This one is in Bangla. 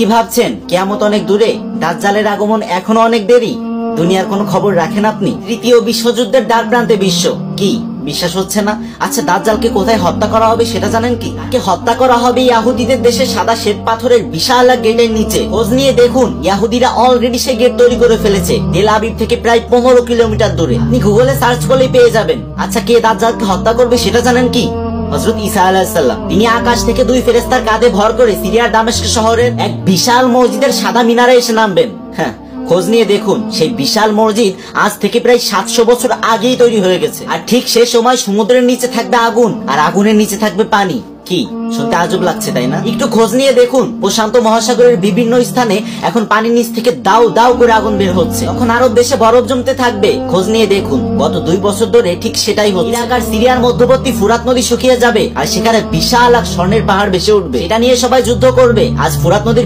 কি ভাবছেন কিয়ামত অনেক দূরে? দাজ্জালের আগমন এখনো অনেক দেরি। দুনিয়ার কোনো খবর রাখেন আপনি? তৃতীয় বিশ্বযুদ্ধের দ্বার প্রান্তে বিশ্ব। কি বিশ্বাস হচ্ছে না? আচ্ছা, দাজ্জালকে কোথায় হত্যা করা হবে সেটা জানেন কি? তাকে হত্যা করা হবে ইহুদিদের দেশে সাদা শ্বেত পাথরের বিশাল এক গেটের নিচে। খোঁজ নিয়ে দেখুন, ইহুদিরা অলরেডি সেই গেট তৈরি করে ফেলেছে, তেল আবিব থেকে প্রায় 15 কিলোমিটার দূরে। আপনি গুগলে সার্চ করলেই পেয়ে যাবেন। আচ্ছা, কে দাজ্জালকে হত্যা করবে সেটা জানেন কি? হযরত ঈসা আলাইহিস সালাম। তিনি আকাশ থেকে 2 ফেরেশতার কাঁধে ভর করে সিরিয়ার দামেস্ক শহরের এক বিশাল মসজিদের সাদা মিনারে এসে নামবেন। হ্যাঁ, খোঁজ নিয়ে দেখুন, সেই বিশাল মসজিদ আজ থেকে প্রায় 700 বছর আগেই তৈরি হয়ে গেছে। আর ঠিক সে সময় সমুদ্রের নিচে থাকবে আগুন, আর আগুনের নিচে থাকবে পানি। কি শুনতে আজব লাগছে, তাই না? একটু খোঁজ নিয়ে দেখুন, প্রশান্ত মহাসাগরের বিভিন্ন স্থানে এখন পানির নিচ থেকে দাউ দাউ করে আগুন বের হচ্ছে। তখন আরব দেশে বরফ জমতে থাকবে। খোঁজ নিয়ে দেখুন, গত 2 বছর ধরে ঠিক সেটাই হচ্ছে। ইরাক আর সিরিয়ার মধ্যবর্তী ফুরাত নদী শুকিয়ে যাবে, আর সেখানে বিশাল এক স্বর্ণের পাহাড় ভেসে উঠবে। এটা নিয়ে সবাই যুদ্ধ করবে। আজ ফুরাত নদীর